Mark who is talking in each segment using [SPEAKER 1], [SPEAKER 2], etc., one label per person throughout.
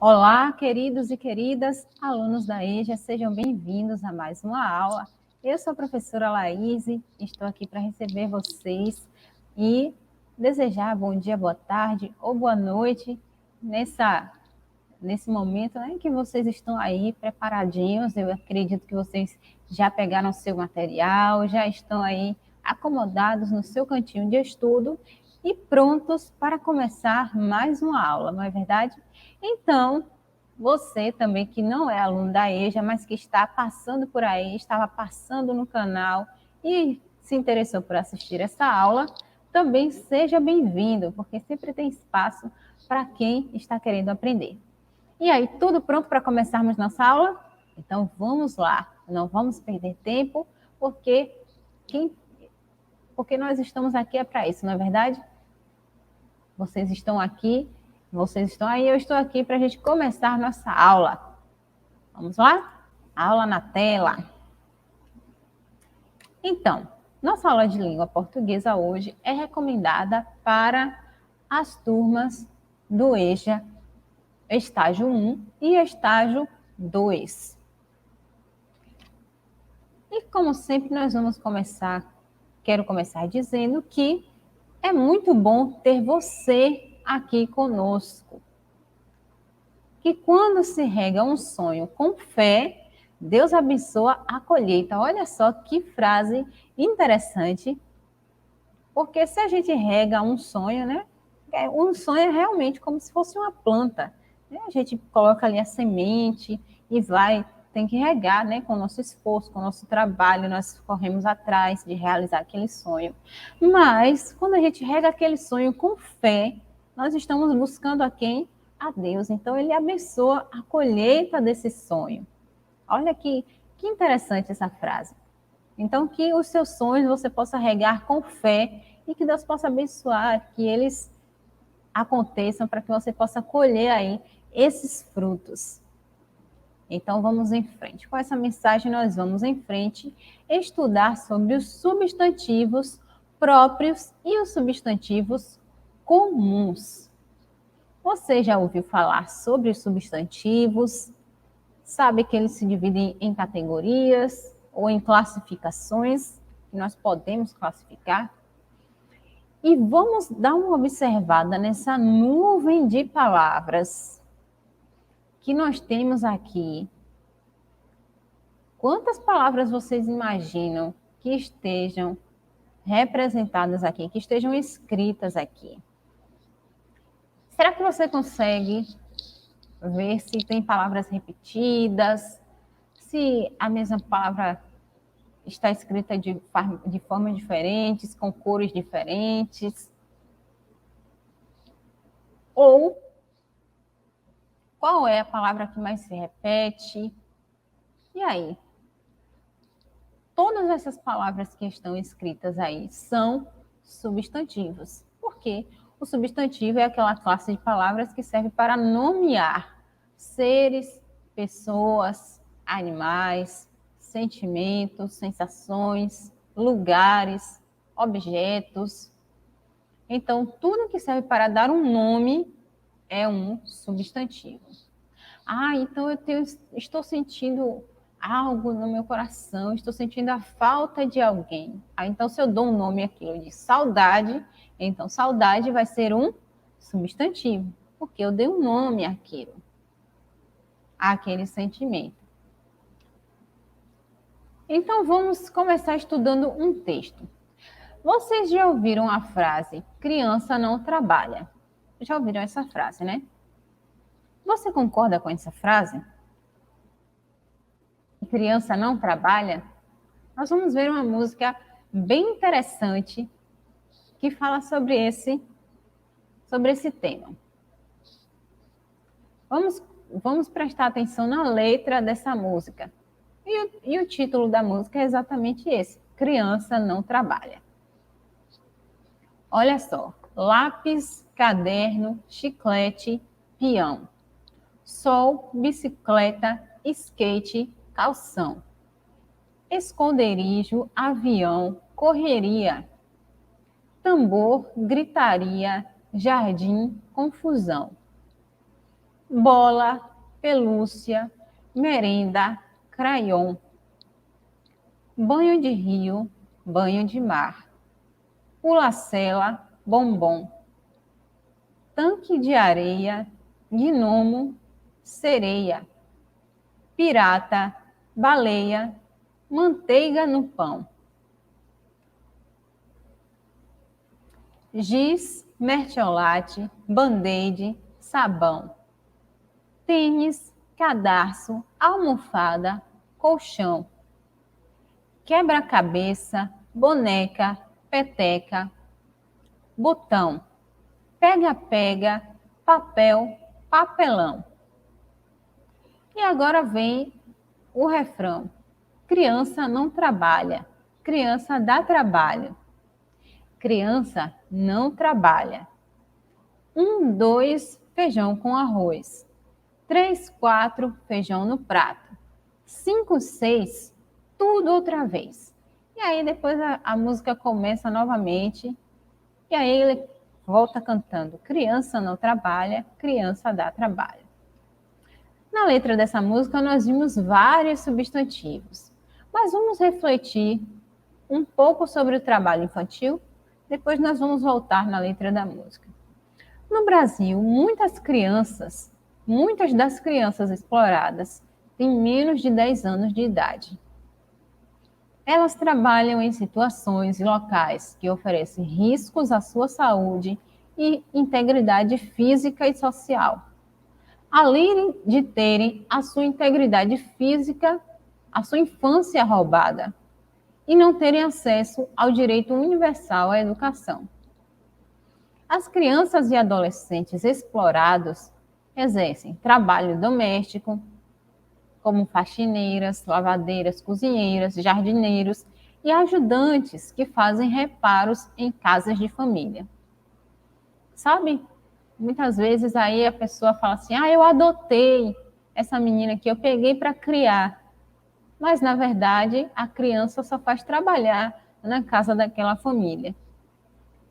[SPEAKER 1] Olá, queridos e queridas alunos da EJA, sejam bem-vindos a mais uma aula. Eu sou a professora Laís, estou aqui para receber vocês e desejar bom dia, boa tarde ou boa noite nesse momento, né, que vocês estão aí preparadinhos. Eu acredito que vocês já pegaram seu material, já estão aí acomodados no seu cantinho de estudo e prontos para começar mais uma aula, não é verdade? Então, você também que não é aluno da EJA, mas que está passando por aí, estava passando no canal e se interessou por assistir essa aula, também seja bem-vindo, porque sempre tem espaço para quem está querendo aprender. E aí, tudo pronto para começarmos nossa aula? Então, vamos lá. Não vamos perder tempo, porque nós estamos aqui é para isso, não é verdade? Vocês estão aqui, vocês estão aí, eu estou aqui para a gente começar nossa aula. Vamos lá? Aula na tela. Então, nossa aula de língua portuguesa hoje é recomendada para as turmas do EJA, estágio 1 e estágio 2. E como sempre, quero começar dizendo que é muito bom ter você aqui conosco. Que quando se rega um sonho com fé, Deus abençoa a colheita. Olha só que frase interessante. Porque se a gente rega um sonho, né? Um sonho é realmente como se fosse uma planta. Né? A gente coloca ali a semente e tem que regar, né? Com o nosso esforço, com o nosso trabalho, nós corremos atrás de realizar aquele sonho. Mas, quando a gente rega aquele sonho com fé, nós estamos buscando a quem? A Deus. Então, Ele abençoa a colheita desse sonho. Olha que interessante essa frase. Então, que os seus sonhos você possa regar com fé e que Deus possa abençoar, que eles aconteçam para que você possa colher aí esses frutos. Então, vamos em frente. Com essa mensagem, nós vamos em frente estudar sobre os substantivos próprios e os substantivos comuns. Você já ouviu falar sobre os substantivos? Sabe que eles se dividem em categorias ou em classificações que nós podemos classificar? E vamos dar uma observada nessa nuvem de palavras que nós temos aqui. Quantas palavras vocês imaginam que estejam representadas aqui, que estejam escritas aqui? Será que você consegue ver se tem palavras repetidas, se a mesma palavra está escrita de formas diferentes, com cores diferentes? Ou qual é a palavra que mais se repete? E aí? Todas essas palavras que estão escritas aí são substantivos. Por quê? O substantivo é aquela classe de palavras que serve para nomear seres, pessoas, animais, sentimentos, sensações, lugares, objetos. Então, tudo que serve para dar um nome é um substantivo. Então estou sentindo algo no meu coração, estou sentindo a falta de alguém. Então, se eu dou um nome àquilo de saudade, então saudade vai ser um substantivo, porque eu dei um nome àquele sentimento. Então, vamos começar estudando um texto. Vocês já ouviram a frase, criança não trabalha? Já ouviram essa frase, né? Você concorda com essa frase? Criança não trabalha? Nós vamos ver uma música bem interessante que fala sobre esse tema. Vamos prestar atenção na letra dessa música. E o título da música é exatamente esse, Criança não trabalha. Olha só, lápis, caderno, chiclete, peão. Sol, bicicleta, skate, calção. Esconderijo, avião, correria. Tambor, gritaria, jardim, confusão. bola, pelúcia, merenda, crayon, banho de rio, banho de mar, pula-sela, bombom, tanque de areia, gnomo, sereia, pirata, baleia, manteiga no pão, giz, mertiolate, band-aid, sabão, tênis, cadarço, almofada, colchão, quebra-cabeça, boneca, peteca, botão, pega-pega, papel, papelão. E agora vem o refrão. Criança não trabalha, criança dá trabalho. Criança não trabalha. 1, 2, feijão com arroz. 3, 4, feijão no prato. 5, 6, tudo outra vez. E aí depois a música começa novamente. E aí ele volta cantando. Criança não trabalha, criança dá trabalho. Na letra dessa música nós vimos vários substantivos. Mas vamos refletir um pouco sobre o trabalho infantil. Depois nós vamos voltar na letra da música. No Brasil, muitas das crianças exploradas têm menos de 10 anos de idade. Elas trabalham em situações e locais que oferecem riscos à sua saúde e integridade física e social. Além de terem a sua integridade física, a sua infância roubada, e não terem acesso ao direito universal à educação. As crianças e adolescentes explorados exercem trabalho doméstico, como faxineiras, lavadeiras, cozinheiras, jardineiros e ajudantes que fazem reparos em casas de família. Sabe? Muitas vezes aí a pessoa fala assim: eu adotei essa menina que eu peguei para criar. Mas, na verdade, a criança só faz trabalhar na casa daquela família.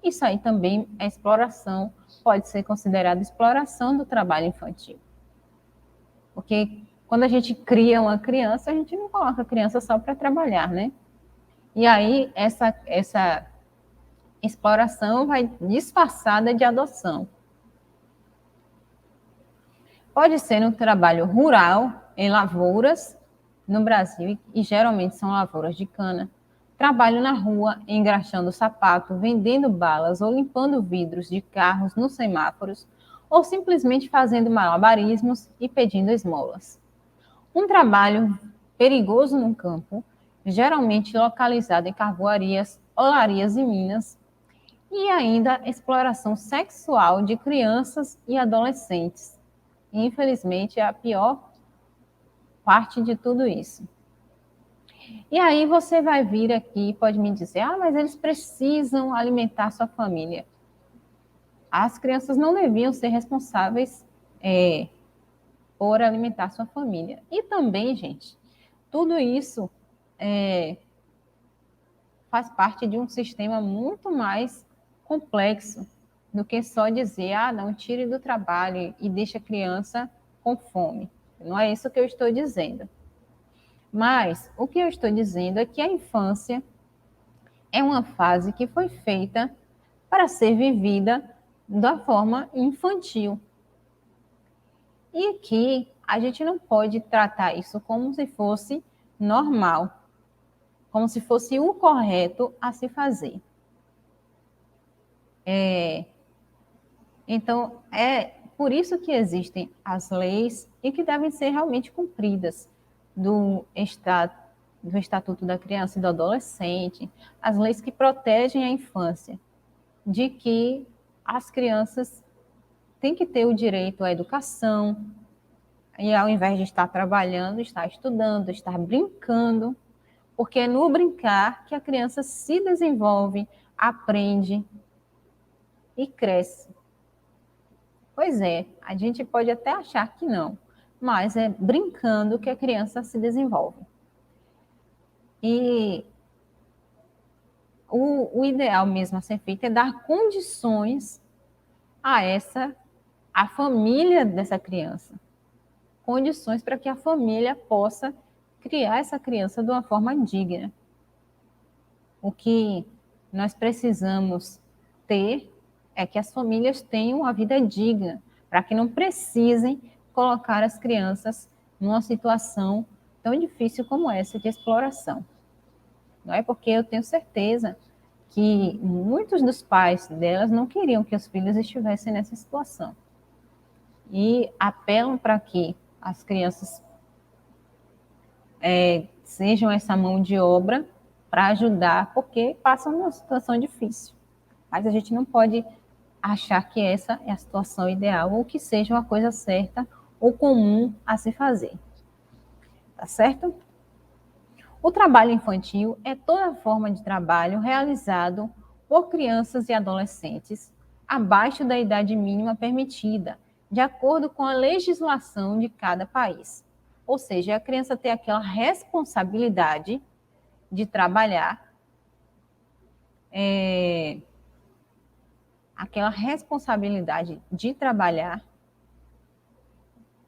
[SPEAKER 1] Isso aí também é exploração, pode ser considerado exploração do trabalho infantil. Porque quando a gente cria uma criança, a gente não coloca a criança só para trabalhar, né? E aí essa exploração vai disfarçada de adoção. Pode ser no trabalho rural, em lavouras, no Brasil, e geralmente são lavouras de cana. Trabalho na rua, engraxando sapato, vendendo balas ou limpando vidros de carros nos semáforos, ou simplesmente fazendo malabarismos e pedindo esmolas. Um trabalho perigoso no campo, geralmente localizado em carvoarias, olarias e minas, e ainda exploração sexual de crianças e adolescentes. Infelizmente, é a pior parte de tudo isso. E aí você vai vir aqui e pode me dizer: mas eles precisam alimentar sua família. As crianças não deviam ser responsáveis por alimentar sua família. E também, gente, tudo isso faz parte de um sistema muito mais complexo do que só dizer: não, tire do trabalho e deixe a criança com fome. Não é isso que eu estou dizendo. Mas o que eu estou dizendo é que a infância é uma fase que foi feita para ser vivida da forma infantil. E que a gente não pode tratar isso como se fosse normal, como se fosse o correto a se fazer. Então, é por isso que existem as leis e que devem ser realmente cumpridas do Estatuto da Criança e do Adolescente, as leis que protegem a infância, de que as crianças têm que ter o direito à educação, e ao invés de estar trabalhando, estar estudando, estar brincando, porque é no brincar que a criança se desenvolve, aprende e cresce. Pois é, a gente pode até achar que não, mas é brincando que a criança se desenvolve. E o ideal mesmo a ser feito é dar condições a essa a família dessa criança, condições para que a família possa criar essa criança de uma forma digna. O que nós precisamos ter é que as famílias tenham uma vida digna, para que não precisem colocar as crianças numa situação tão difícil como essa de exploração. Não é porque eu tenho certeza que muitos dos pais delas não queriam que os filhos estivessem nessa situação. E apelam para que as crianças sejam essa mão de obra para ajudar, porque passam numa situação difícil. Mas a gente não pode achar que essa é a situação ideal ou que seja uma coisa certa ou comum a se fazer. Tá certo? O trabalho infantil é toda forma de trabalho realizado por crianças e adolescentes abaixo da idade mínima permitida, de acordo com a legislação de cada país. Ou seja, a criança tem aquela responsabilidade de trabalhar,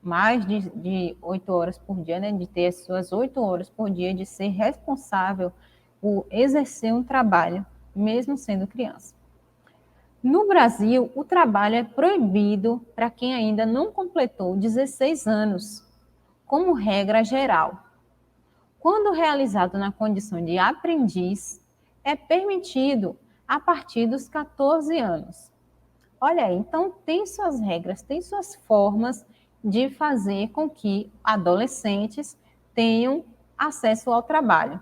[SPEAKER 1] mais de 8 horas por dia, né, de ter as suas 8 horas por dia, de ser responsável por exercer um trabalho, mesmo sendo criança. No Brasil, o trabalho é proibido para quem ainda não completou 16 anos, como regra geral. Quando realizado na condição de aprendiz, é permitido a partir dos 14 anos. Olha aí, então tem suas regras, tem suas formas de fazer com que adolescentes tenham acesso ao trabalho.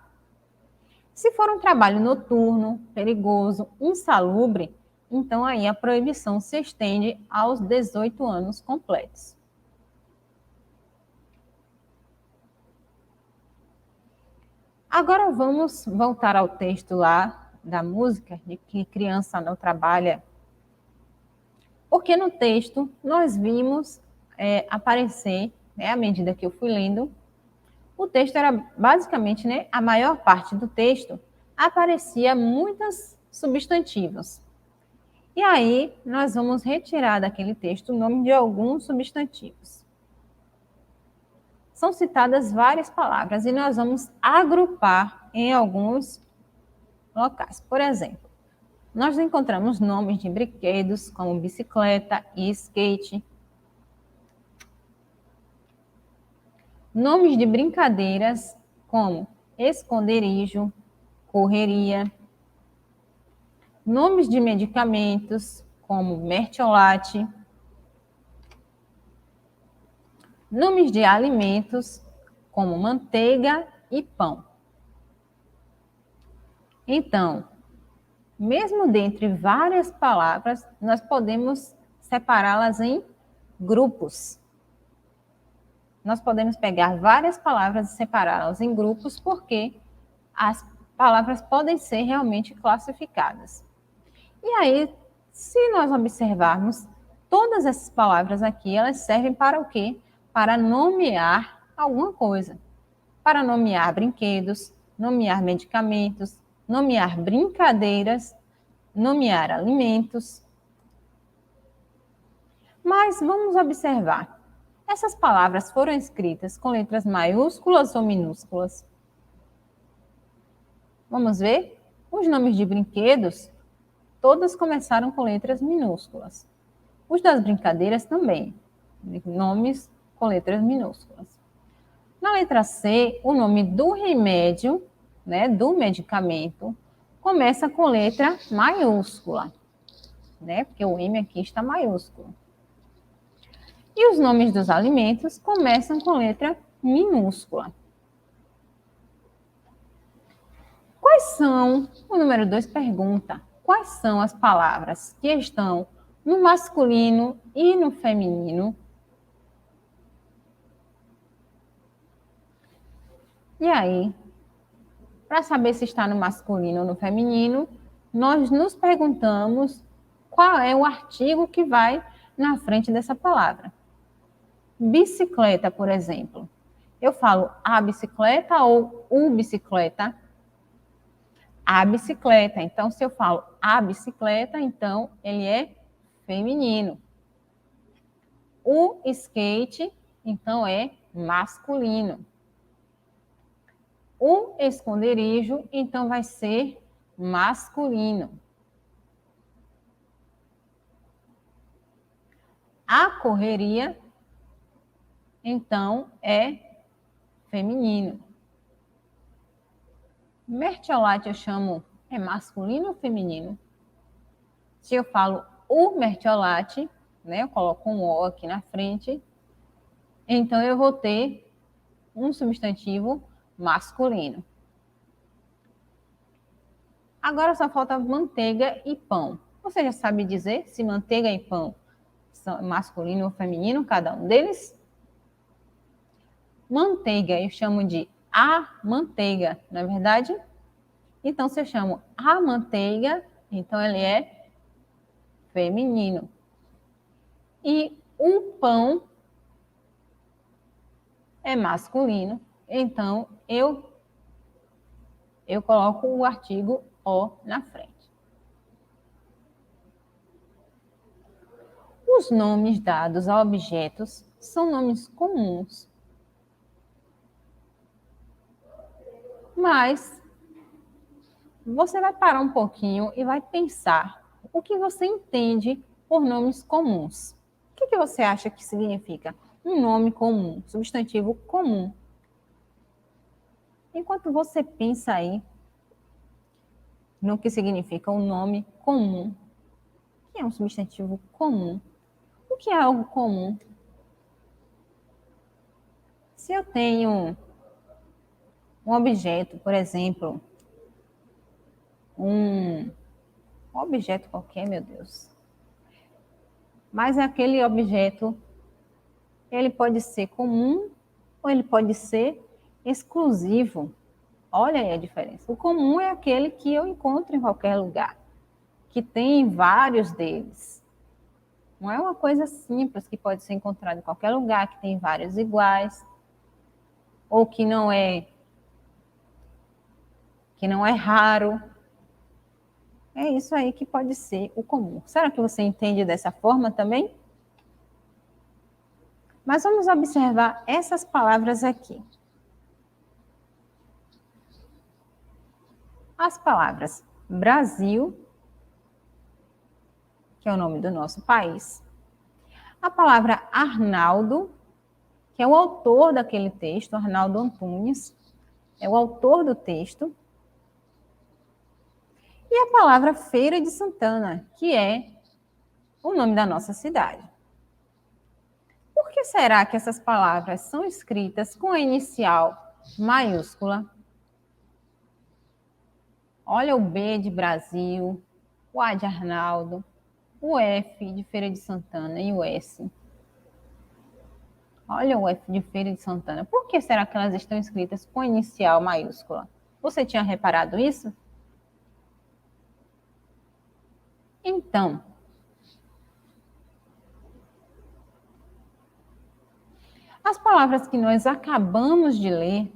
[SPEAKER 1] Se for um trabalho noturno, perigoso, insalubre, então aí a proibição se estende aos 18 anos completos. Agora vamos voltar ao texto lá da música, de que criança não trabalha. Porque no texto nós vimos aparecer, né, à medida que eu fui lendo, o texto era basicamente, né, a maior parte do texto aparecia muitos substantivos. E aí nós vamos retirar daquele texto o nome de alguns substantivos. São citadas várias palavras e nós vamos agrupar em alguns locais. Por exemplo, nós encontramos nomes de brinquedos como bicicleta e skate, nomes de brincadeiras como esconderijo, correria, nomes de medicamentos como mertiolate, nomes de alimentos como manteiga e pão. Então, mesmo dentre várias palavras, nós podemos separá-las em grupos. Nós podemos pegar várias palavras e separá-las em grupos, porque as palavras podem ser realmente classificadas. E aí, se nós observarmos, todas essas palavras aqui, elas servem para o quê? Para nomear alguma coisa. Para nomear brinquedos, nomear medicamentos, nomear brincadeiras, nomear alimentos. Mas vamos observar. Essas palavras foram escritas com letras maiúsculas ou minúsculas? Vamos ver? Os nomes de brinquedos, todas começaram com letras minúsculas. Os das brincadeiras também, nomes com letras minúsculas. Na letra C, o nome do remédio, né, do medicamento, começa com letra maiúscula, né, porque o M aqui está maiúsculo. E os nomes dos alimentos começam com letra minúscula. Quais são, o número 2 pergunta, quais são as palavras que estão no masculino e no feminino? E aí, para saber se está no masculino ou no feminino, nós nos perguntamos qual é o artigo que vai na frente dessa palavra. Bicicleta, por exemplo. Eu falo a bicicleta ou o bicicleta? A bicicleta. Então, se eu falo a bicicleta, então ele é feminino. O skate, então, é masculino. O esconderijo, então, vai ser masculino. A correria, então, é feminino. Mertiolate eu chamo é masculino ou feminino? Se eu falo o mertiolate, né, eu coloco um O aqui na frente, então eu vou ter um substantivo masculino. Agora só falta manteiga e pão. Você já sabe dizer se manteiga e pão são masculino ou feminino, cada um deles? Manteiga eu chamo de a manteiga, não é verdade? Então, se eu chamo a manteiga, então ele é feminino. E o pão é masculino, então eu coloco o artigo o na frente. Os nomes dados a objetos são nomes comuns, mas você vai parar um pouquinho e vai pensar o que você entende por nomes comuns. O que você acha que significa um nome comum, substantivo comum? Enquanto você pensa aí no que significa um nome comum, o que é um substantivo comum? O que é algo comum? Se eu tenho um objeto, por exemplo, um objeto qualquer, meu Deus, mas aquele objeto, ele pode ser comum ou ele pode ser exclusivo. Olha aí a diferença. O comum é aquele que eu encontro em qualquer lugar, que tem vários deles. Não é uma coisa simples que pode ser encontrada em qualquer lugar, que tem vários iguais, ou que não é raro. É isso aí que pode ser o comum. Será que você entende dessa forma também? Mas vamos observar essas palavras aqui. As palavras Brasil, que é o nome do nosso país. A palavra Arnaldo, que é o autor daquele texto, Arnaldo Antunes, é o autor do texto. E a palavra Feira de Santana, que é o nome da nossa cidade. Por que será que essas palavras são escritas com a inicial maiúscula? Olha o B de Brasil, o A de Arnaldo, o F de Feira de Santana e o S. Olha o F de Feira de Santana. Por que será que elas estão escritas com a inicial maiúscula? Você tinha reparado isso? Então, as palavras que nós acabamos de ler,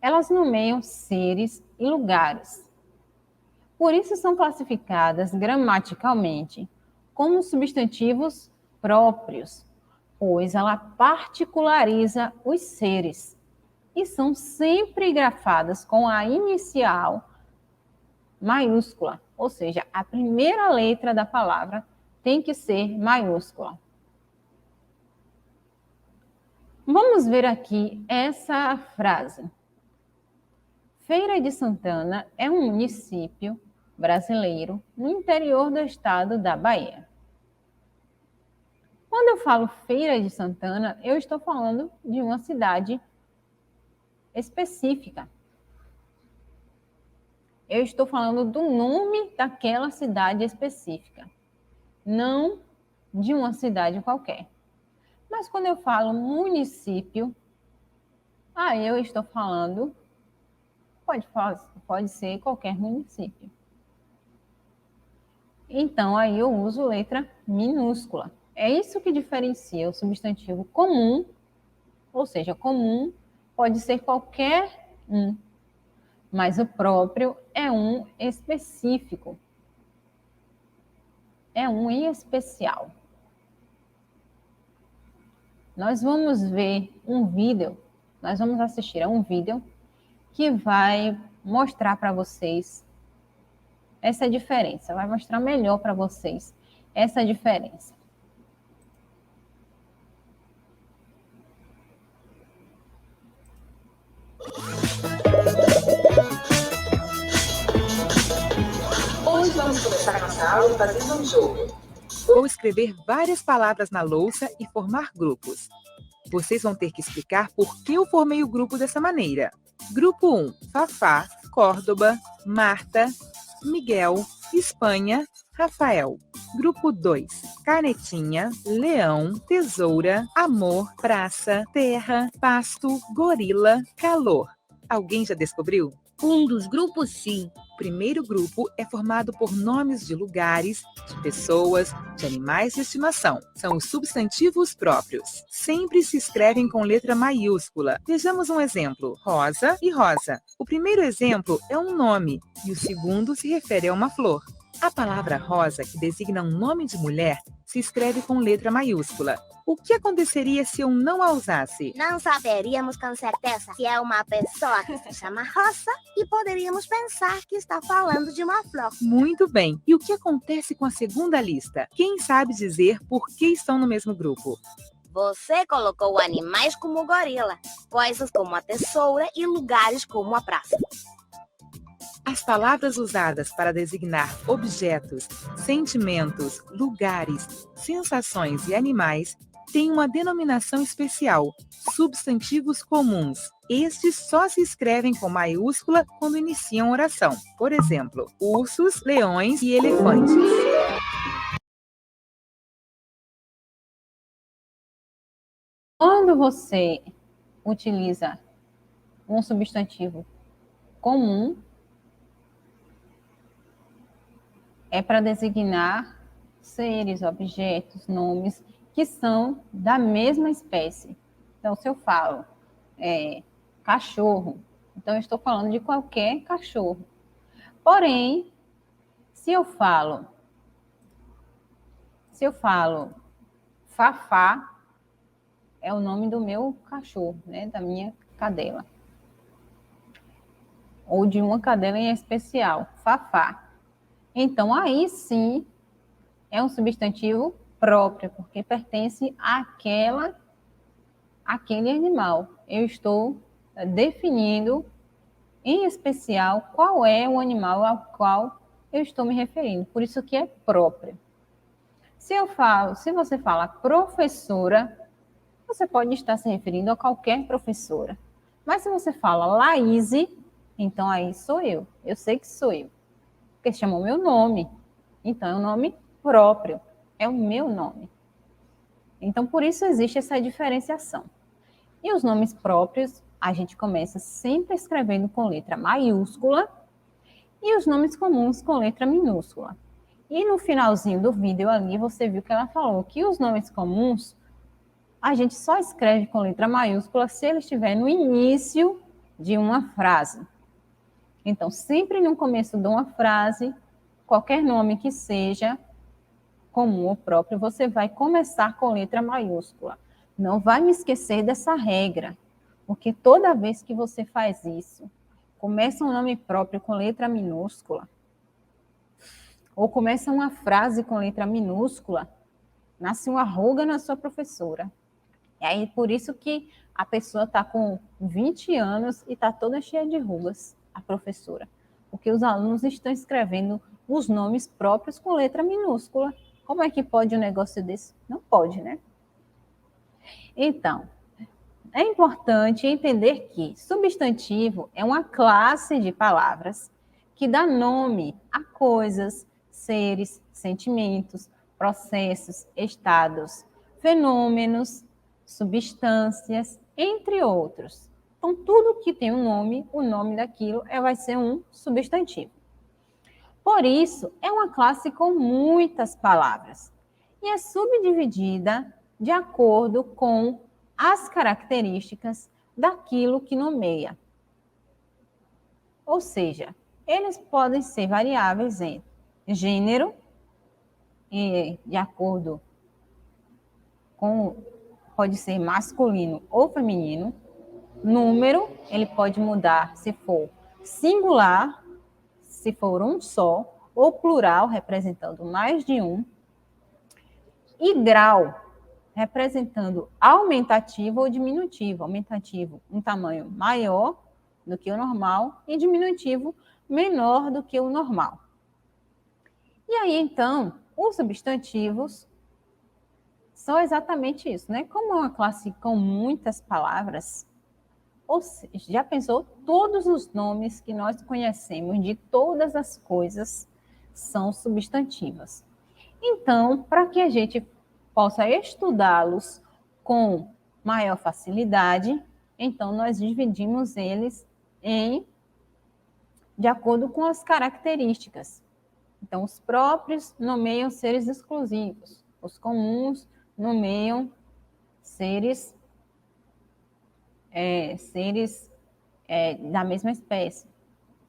[SPEAKER 1] elas nomeiam seres e lugares. Por isso são classificadas gramaticalmente como substantivos próprios, pois ela particulariza os seres e são sempre grafadas com a inicial maiúscula, ou seja, a primeira letra da palavra tem que ser maiúscula. Vamos ver aqui essa frase. Feira de Santana é um município brasileiro no interior do estado da Bahia. Quando eu falo Feira de Santana, eu estou falando de uma cidade específica. Eu estou falando do nome daquela cidade específica, não de uma cidade qualquer. Mas quando eu falo município, aí eu estou falando, pode ser qualquer município. Então, aí eu uso letra minúscula. É isso que diferencia o substantivo comum, ou seja, comum pode ser qualquer um, mas o próprio é um específico. É um em especial. nós vamos ver um vídeo, nós vamos assistir a um vídeo que vai mostrar para vocês essa diferença, vai mostrar melhor para vocês essa diferença.
[SPEAKER 2] Hoje vamos começar nossa aula fazendo um jogo.
[SPEAKER 3] Vou escrever várias palavras na louça e formar grupos. Vocês vão ter que explicar por que eu formei o grupo dessa maneira. Grupo 1, Fafá, Córdoba, Marta, Miguel, Espanha, Rafael. Grupo 2, Canetinha, Leão, Tesoura, Amor, Praça, Terra, Pasto, Gorila, Calor. Alguém já descobriu?
[SPEAKER 4] Um dos grupos, sim.
[SPEAKER 3] O primeiro grupo é formado por nomes de lugares, de pessoas, de animais de estimação. São os substantivos próprios. Sempre se escrevem com letra maiúscula. Vejamos um exemplo. Rosa e rosa. O primeiro exemplo é um nome e o segundo se refere a uma flor. A palavra rosa, que designa um nome de mulher, se escreve com letra maiúscula. O que aconteceria se eu não a usasse?
[SPEAKER 4] Não saberíamos com certeza se é uma pessoa que se chama Rosa e poderíamos pensar que está falando de uma flor.
[SPEAKER 3] Muito bem. E o que acontece com a segunda lista? Quem sabe dizer por que estão no mesmo grupo?
[SPEAKER 4] Você colocou animais como gorila, coisas como a tesoura e lugares como a praça.
[SPEAKER 3] As palavras usadas para designar objetos, sentimentos, lugares, sensações e animais têm uma denominação especial, substantivos comuns. Estes só se escrevem com maiúscula quando iniciam oração. Por exemplo, ursos, leões e elefantes.
[SPEAKER 1] Quando você utiliza um substantivo comum, é para designar seres, objetos, nomes que são da mesma espécie. Então, se eu falo cachorro, então eu estou falando de qualquer cachorro. Porém, se eu falo Fafá, é o nome do meu cachorro, né, da minha cadela. Ou de uma cadela em especial, Fafá. Então, aí sim, é um substantivo próprio, porque pertence àquele animal. Eu estou definindo, em especial, qual é o animal ao qual eu estou me referindo. Por isso que é próprio. Se você fala professora, você pode estar se referindo a qualquer professora. Mas se você fala Laíse, então aí sou eu. Eu sei que sou eu. Porque chamou meu nome. Então, é um nome próprio. É o meu nome. Então, por isso existe essa diferenciação. E os nomes próprios, a gente começa sempre escrevendo com letra maiúscula e os nomes comuns com letra minúscula. E no finalzinho do vídeo ali, você viu que ela falou que os nomes comuns, a gente só escreve com letra maiúscula se ele estiver no início de uma frase. Então, sempre no começo de uma frase, qualquer nome que seja comum ou próprio, você vai começar com letra maiúscula. Não vai me esquecer dessa regra, porque toda vez que você faz isso, começa um nome próprio com letra minúscula, ou começa uma frase com letra minúscula, nasce uma ruga na sua professora. E aí, por isso que a pessoa está com 20 anos e está toda cheia de rugas, a professora. Porque os alunos estão escrevendo os nomes próprios com letra minúscula. Como é que pode um negócio desse? Não pode, né? Então, é importante entender que substantivo é uma classe de palavras que dá nome a coisas, seres, sentimentos, processos, estados, fenômenos, substâncias, entre outros. Então, tudo que tem um nome, o nome daquilo vai ser um substantivo. Por isso, é uma classe com muitas palavras e é subdividida de acordo com as características daquilo que nomeia. Ou seja, eles podem ser variáveis em gênero, de acordo com pode ser masculino ou feminino. Número, ele pode mudar se for singular, se for um só, ou plural, representando mais de um. E grau, representando aumentativo ou diminutivo. Aumentativo, um tamanho maior do que o normal, e diminutivo, menor do que o normal. E aí, então, os substantivos são exatamente isso, né? Como é uma classe com muitas palavras, ou seja, já pensou? Todos os nomes que nós conhecemos de todas as coisas são substantivos. Então, para que a gente possa estudá-los com maior facilidade, então nós dividimos eles de acordo com as características. Então, os próprios nomeiam seres exclusivos, os comuns nomeiam seres da mesma espécie.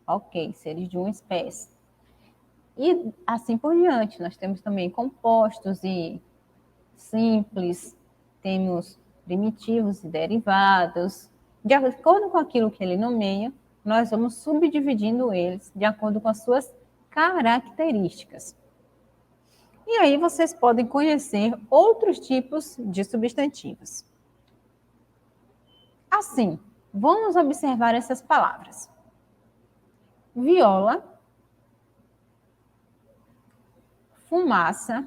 [SPEAKER 1] Ok, seres de uma espécie. E assim por diante. Nós temos também compostos e simples, temos primitivos e derivados. De acordo com aquilo que ele nomeia, nós vamos subdividindo eles de acordo com as suas características. E aí vocês podem conhecer outros tipos de substantivos. Assim, vamos observar essas palavras. Viola, fumaça,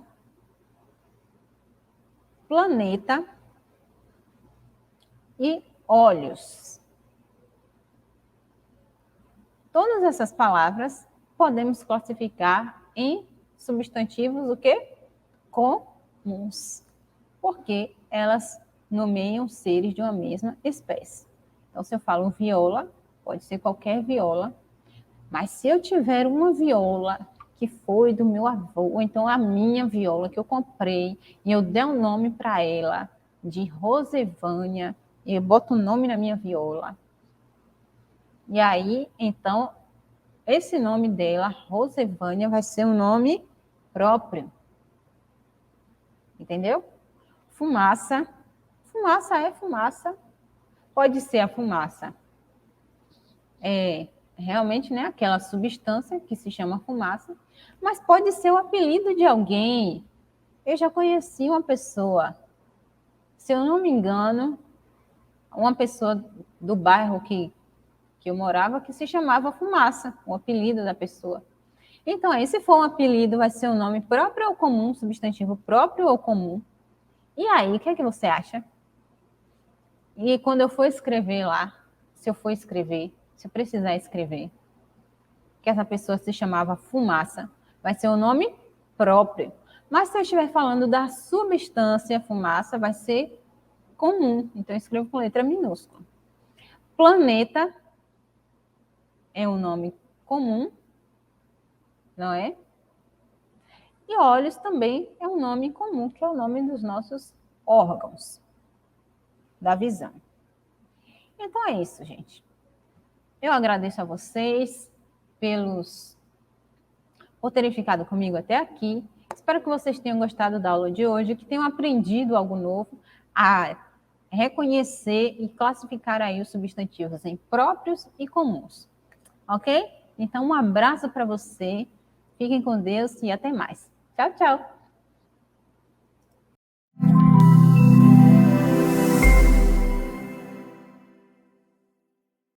[SPEAKER 1] planeta e olhos. Todas essas palavras podemos classificar em substantivos o quê? Comuns, porque elas nomeiam seres de uma mesma espécie. Então, se eu falo viola, pode ser qualquer viola, mas se eu tiver uma viola que foi do meu avô, ou então a minha viola que eu comprei, e eu der um nome para ela, de Rosevânia, e eu boto o nome na minha viola, e aí, então, esse nome dela, Rosevânia, vai ser um nome próprio. Entendeu? Fumaça. Fumaça é fumaça. Pode ser a fumaça. Realmente, né, aquela substância que se chama fumaça, mas pode ser o apelido de alguém. Eu já conheci uma pessoa, se eu não me engano, uma pessoa do bairro que eu morava, que se chamava Fumaça, o apelido da pessoa. Então, aí, se for um apelido, vai ser um nome próprio ou comum, substantivo próprio ou comum. E aí, o que é que você acha? E quando eu for escrever lá, se eu precisar escrever, que essa pessoa se chamava Fumaça, vai ser um nome próprio. Mas se eu estiver falando da substância fumaça, vai ser comum. Então, eu escrevo com letra minúscula. Planeta é um nome comum, não é? E olhos também é um nome comum, que é o nome dos nossos órgãos da visão. Então é isso, gente. Eu agradeço a vocês por terem ficado comigo até aqui. Espero que vocês tenham gostado da aula de hoje, que tenham aprendido algo novo a reconhecer e classificar aí os substantivos em próprios e comuns. Ok? Então, um abraço para você. Fiquem com Deus e até mais. Tchau, tchau.